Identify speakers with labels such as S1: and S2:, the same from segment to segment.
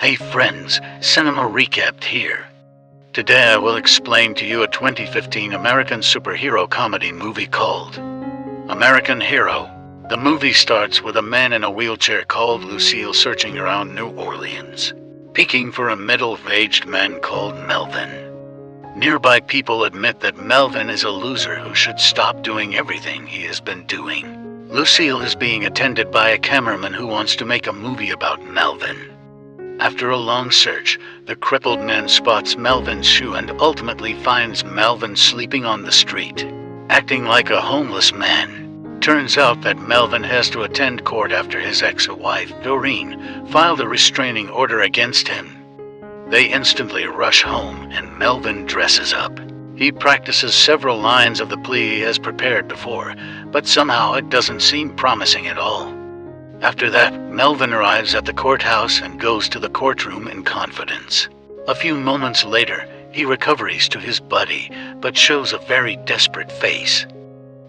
S1: Hey friends, Cinema Recapped here. Today I will explain to you a 2015 American superhero comedy movie called American Hero. The movie starts with a man in a wheelchair called Lucille searching around New Orleans, peeking for a middle-aged man called Melvin. Nearby people admit that Melvin is a loser who should stop doing everything he has been doing. Lucille is being attended by a cameraman who wants to make a movie about Melvin. After a long search, the crippled man spots Melvin's shoe and ultimately finds Melvin sleeping on the street, acting like a homeless man. Turns out that Melvin has to attend court after his ex-wife, Doreen, filed a restraining order against him. They instantly rush home and Melvin dresses up. He practices several lines of the plea he has prepared before, but somehow it doesn't seem promising at all. After that, Melvin arrives at the courthouse and goes to the courtroom in confidence. A few moments later, he recovers to his buddy, but shows a very desperate face.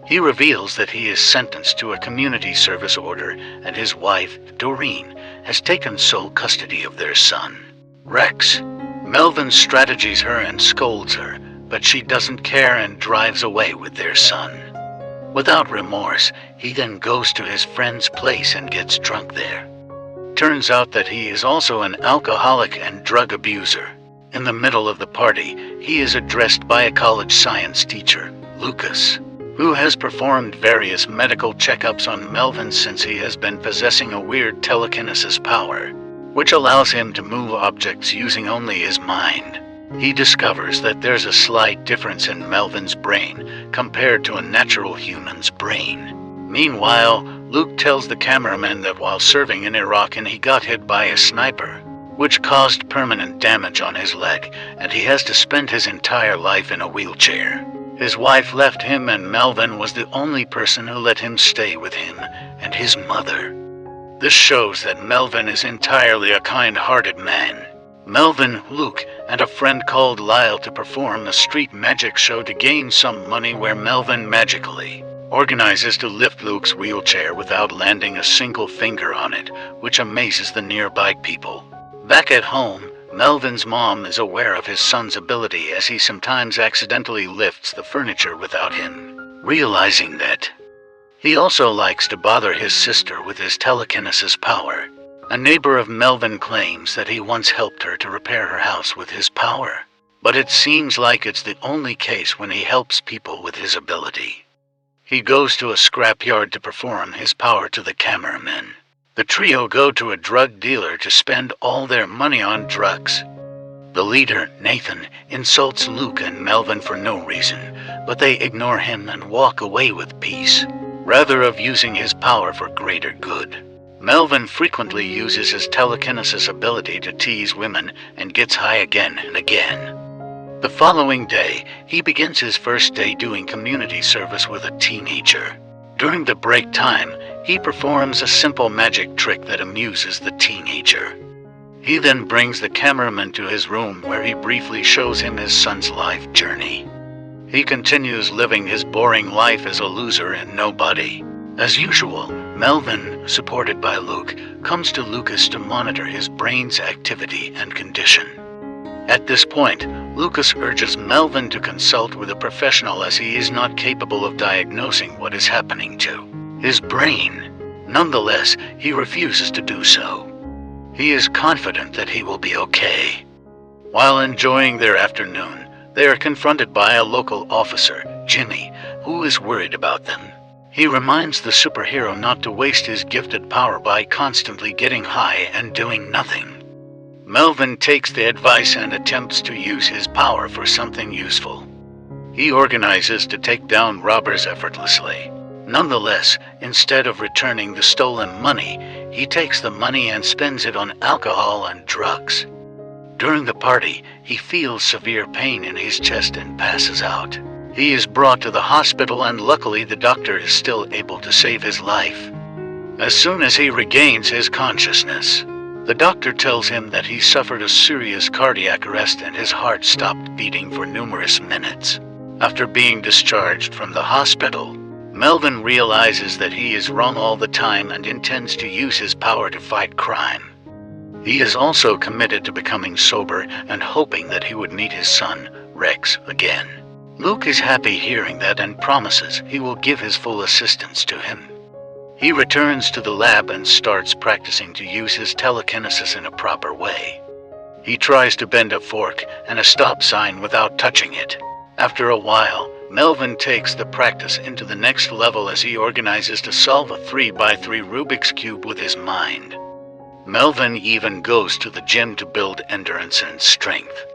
S1: He reveals that he is sentenced to a community service order and his wife, Doreen, has taken sole custody of their son, Rex. Melvin strategies her and scolds her, but she doesn't care and drives away with their son. Without remorse, he then goes to his friend's place and gets drunk there. Turns out that he is also an alcoholic and drug abuser. In the middle of the party, he is addressed by a college science teacher, Lucas, who has performed various medical checkups on Melvin since he has been possessing a weird telekinesis power, which allows him to move objects using only his mind. He discovers that there's a slight difference in Melvin's brain compared to a natural human's brain. Meanwhile, Luke tells the cameraman that while serving in Iraq he got hit by a sniper, which caused permanent damage on his leg, and he has to spend his entire life in a wheelchair. His wife left him and Melvin was the only person who let him stay with him and his mother. This shows that Melvin is entirely a kind-hearted man. Melvin, Luke, and a friend called Lyle to perform a street magic show to gain some money where Melvin magically organizes to lift Luke's wheelchair without landing a single finger on it, which amazes the nearby people. Back at home, Melvin's mom is aware of his son's ability as he sometimes accidentally lifts the furniture without him realizing that. He also likes to bother his sister with his telekinesis power. A neighbor of Melvin claims that he once helped her to repair her house with his power, but it seems like it's the only case when he helps people with his ability. He goes to a scrapyard to perform his power to the cameraman. The trio go to a drug dealer to spend all their money on drugs. The leader, Nathan, insults Luke and Melvin for no reason, but they ignore him and walk away with peace, rather of using his power for greater good. Melvin frequently uses his telekinesis ability to tease women and gets high again and again. The following day, he begins his first day doing community service with a teenager. During the break time, he performs a simple magic trick that amuses the teenager. He then brings the cameraman to his room where he briefly shows him his son's life journey. He continues living his boring life as a loser and nobody. As usual, Melvin, supported by Luke, comes to Lucas to monitor his brain's activity and condition. At this point, Lucas urges Melvin to consult with a professional as he is not capable of diagnosing what is happening to his brain. Nonetheless, he refuses to do so. He is confident that he will be okay. While enjoying their afternoon, they are confronted by a local officer, Jimmy, who is worried about them. He reminds the superhero not to waste his gifted power by constantly getting high and doing nothing. Melvin takes the advice and attempts to use his power for something useful. He organizes to take down robbers effortlessly. Nonetheless, instead of returning the stolen money, he takes the money and spends it on alcohol and drugs. During the party, he feels severe pain in his chest and passes out. He is brought to the hospital and luckily the doctor is still able to save his life. As soon as he regains his consciousness, the doctor tells him that he suffered a serious cardiac arrest and his heart stopped beating for numerous minutes. After being discharged from the hospital, Melvin realizes that he is wrong all the time and intends to use his power to fight crime. He is also committed to becoming sober and hoping that he would meet his son, Rex, again. Luke is happy hearing that and promises he will give his full assistance to him. He returns to the lab and starts practicing to use his telekinesis in a proper way. He tries to bend a fork and a stop sign without touching it. After a while, Melvin takes the practice into the next level as he organizes to solve a 3x3 Rubik's Cube with his mind. Melvin even goes to the gym to build endurance and strength.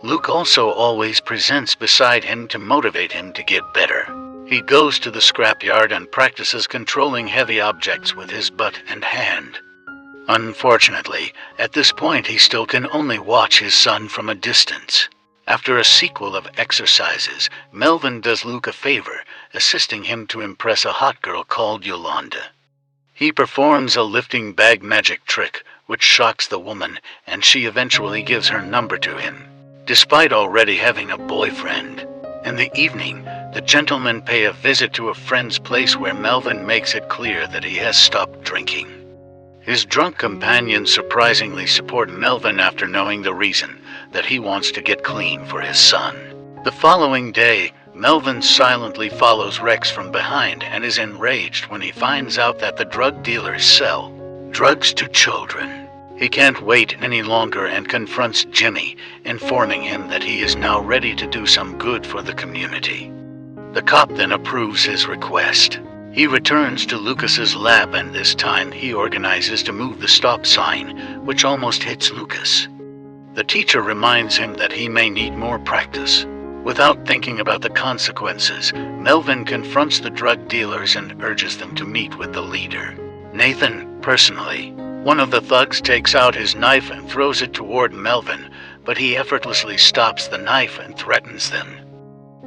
S1: Luke also always presents beside him to motivate him to get better. He goes to the scrapyard and practices controlling heavy objects with his butt and hand. Unfortunately, at this point he still can only watch his son from a distance. After a sequel of exercises, Melvin does Luke a favor, assisting him to impress a hot girl called Yolanda. He performs a lifting bag magic trick, which shocks the woman, and she eventually gives her number to him, despite already having a boyfriend. In the evening, the gentlemen pay a visit to a friend's place where Melvin makes it clear that he has stopped drinking. His drunk companions surprisingly support Melvin after knowing the reason, that he wants to get clean for his son. The following day, Melvin silently follows Rex from behind and is enraged when he finds out that the drug dealers sell drugs to children. He can't wait any longer and confronts Jimmy, informing him that he is now ready to do some good for the community. The cop then approves his request. He returns to Lucas's lab and this time he organizes to move the stop sign, which almost hits Lucas. The teacher reminds him that he may need more practice. Without thinking about the consequences, Melvin confronts the drug dealers and urges them to meet with the leader, Nathan, personally. One of the thugs takes out his knife and throws it toward Melvin, but he effortlessly stops the knife and threatens them.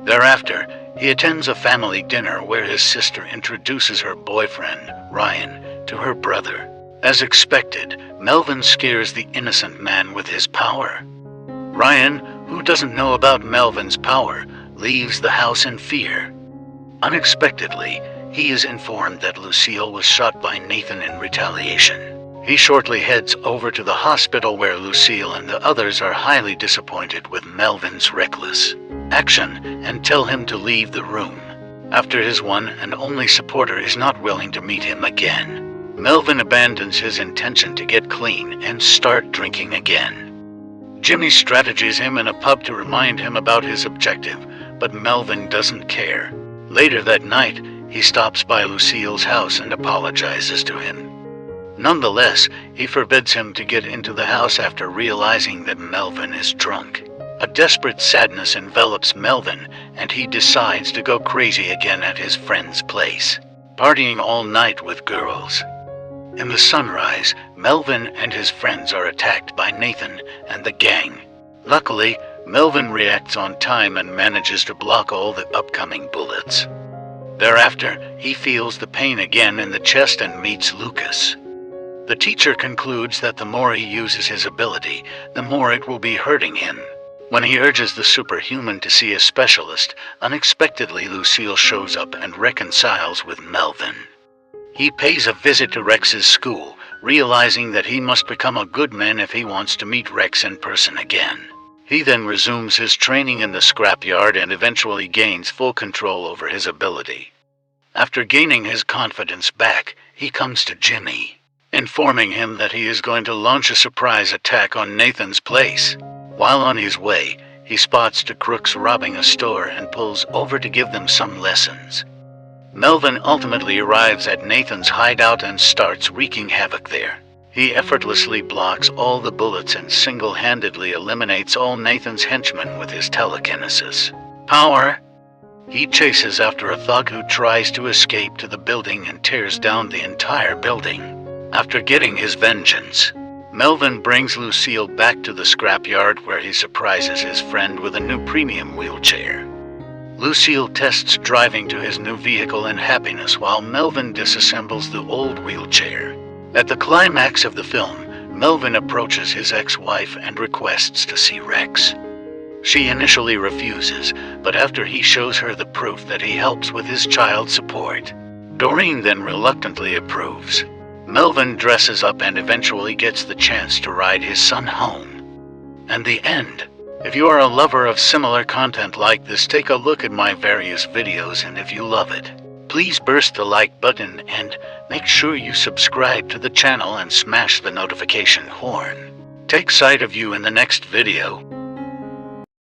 S1: Thereafter, he attends a family dinner where his sister introduces her boyfriend, Ryan, to her brother. As expected, Melvin scares the innocent man with his power. Ryan, who doesn't know about Melvin's power, leaves the house in fear. Unexpectedly, he is informed that Lucille was shot by Nathan in retaliation. He shortly heads over to the hospital where Lucille and the others are highly disappointed with Melvin's reckless action and tell him to leave the room. After his one and only supporter is not willing to meet him again, Melvin abandons his intention to get clean and start drinking again. Jimmy strategies him in a pub to remind him about his objective, but Melvin doesn't care. Later that night, he stops by Lucille's house and apologizes to him. Nonetheless, he forbids him to get into the house after realizing that Melvin is drunk. A desperate sadness envelops Melvin, and he decides to go crazy again at his friend's place, partying all night with girls. In the sunrise, Melvin and his friends are attacked by Nathan and the gang. Luckily, Melvin reacts on time and manages to block all the upcoming bullets. Thereafter, he feels the pain again in the chest and meets Lucas. The teacher concludes that the more he uses his ability, the more it will be hurting him. When he urges the superhuman to see a specialist, unexpectedly Lucille shows up and reconciles with Melvin. He pays a visit to Rex's school, realizing that he must become a good man if he wants to meet Rex in person again. He then resumes his training in the scrapyard and eventually gains full control over his ability. After gaining his confidence back, he comes to Jimmy, informing him that he is going to launch a surprise attack on Nathan's place. While on his way, he spots the crooks robbing a store and pulls over to give them some lessons. Melvin ultimately arrives at Nathan's hideout and starts wreaking havoc there. He effortlessly blocks all the bullets and single-handedly eliminates all Nathan's henchmen with his telekinesis power. He chases after a thug who tries to escape to the building and tears down the entire building. After getting his vengeance, Melvin brings Lucille back to the scrapyard where he surprises his friend with a new premium wheelchair. Lucille tests driving to his new vehicle in happiness while Melvin disassembles the old wheelchair. At the climax of the film, Melvin approaches his ex-wife and requests to see Rex. She initially refuses, but after he shows her the proof that he helps with his child support, Doreen then reluctantly approves. Melvin dresses up and eventually gets the chance to ride his son home. And the end. If you are a lover of similar content like this, take a look at my various videos, and if you love it, please burst the like button and make sure you subscribe to the channel and smash the notification horn. Take sight of you in the next video.